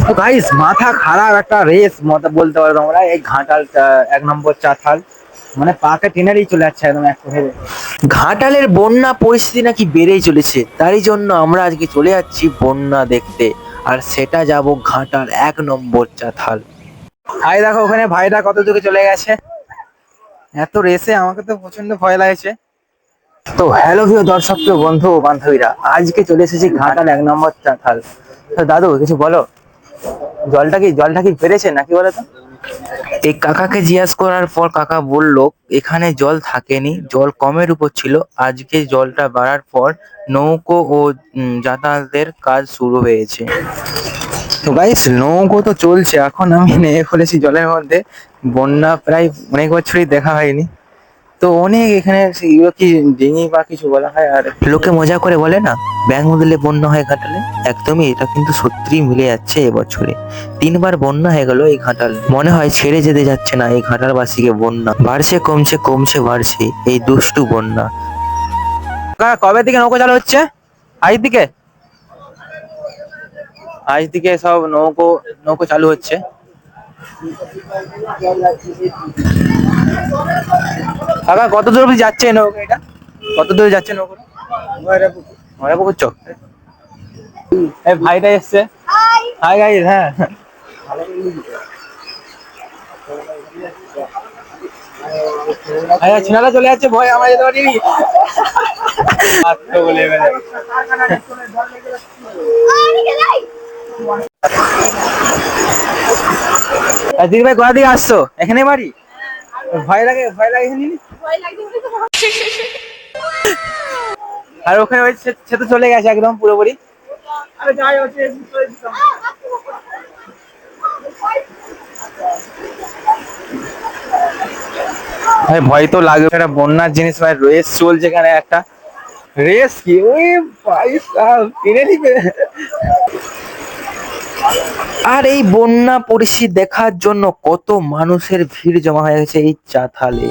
তো গাইস মাথা খারাপ একটা রেস মতো বলতে পারো তোমরা। এই ঘাটাল 1 নম্বর চাতাল মানে পাকে টেনেরই চলে যাচ্ছে একদম এক কথায় বলতে গেলে। ঘাটালের বন্যা পরিস্থিতি নাকি বেড়েই চলেছে, তারই জন্য আমরা আজকে চলে যাচ্ছি বন্যা দেখতে। আর সেটা যাব ঘাটাল 1 নম্বর চাতাল। ভাই দেখো ওখানে ভাইটা কত দূরে চলে গেছে, এত রেসে আমাকে তো প্রচন্ড ভয় লাগছে। তো হ্যালো প্রিয় দর্শক, প্রিয় বন্ধু ও বান্ধবীরা, আজকে চলে এসেছি ঘাটাল 1 নম্বর চাতাল। তো দাদু কিছু বলো, জলটা কি বেড়েছে নাকি বলো তো? এই কাকাকে জিজ্ঞাসা করার পর কাকা বলল এখানে জল থাকেনি, জল কমের উপর ছিল। আজকে জলটা বাড়ার পর নৌকো ও যাতায়াতের কাজ শুরু হয়েছে। তো গাইস নৌকো তো চলছে, এখন আমি নেমে পড়েছি জলের মধ্যে। বন্যা প্রায় অনেক বছরই দেখা হয়নি। তো অনেক এখানে এগুলো কি ডিঙি বা কিছু বলা হয়, আর লোকে মজা করে বলে না ব্যাঙ মুদলে বন্যা হয় ঘাটালে, একদমই এটা কিন্তু সত্যি মিলে যাচ্ছে। এবছরে 3বার বন্যা হয়ে গেল এই ঘাটাল। মনে হয় ছেড়ে যেতে যাচ্ছে না এই ঘাটালবাসীকে বন্যা। বাড়ছে কমছে কমছে বাড়ছে এই দুষ্টু বন্যা। কবে থেকে নৌকো চালু হচ্ছে? আজ থেকে সব নৌকো নৌকো চালু হচ্ছে। কাকা কত দূর অব্দি যাচ্ছে নৌকো? এটা কত দূরে যাচ্ছে নৌকো? ময়রাপুকুর চক। এই ভাইটা এসছে। Hi guys. হ্যাঁ আচ্ছা, ছিনারা চলে যাচ্ছে, ভয় আমার যেতে পারিনি। বলে এবারে দিদি ভাই কোথা দিকে আসছো? এখানে বাড়ি? ভয় লাগে এখানে। আর ওখানে ওই সে তো চলে গেছে একদম পুরোপুরি। ভাই ভয় তো লাগে, একটা বন্যার জিনিস ভাই, রেস চলছে এখানে একটা। রেস কি ওই ভাই সাহেব কিনে নিবে। আর এই বন্যা পরিস্থিতি দেখার জন্য কত মানুষের ভিড় জমা হয়ে গেছে এই চাতালে।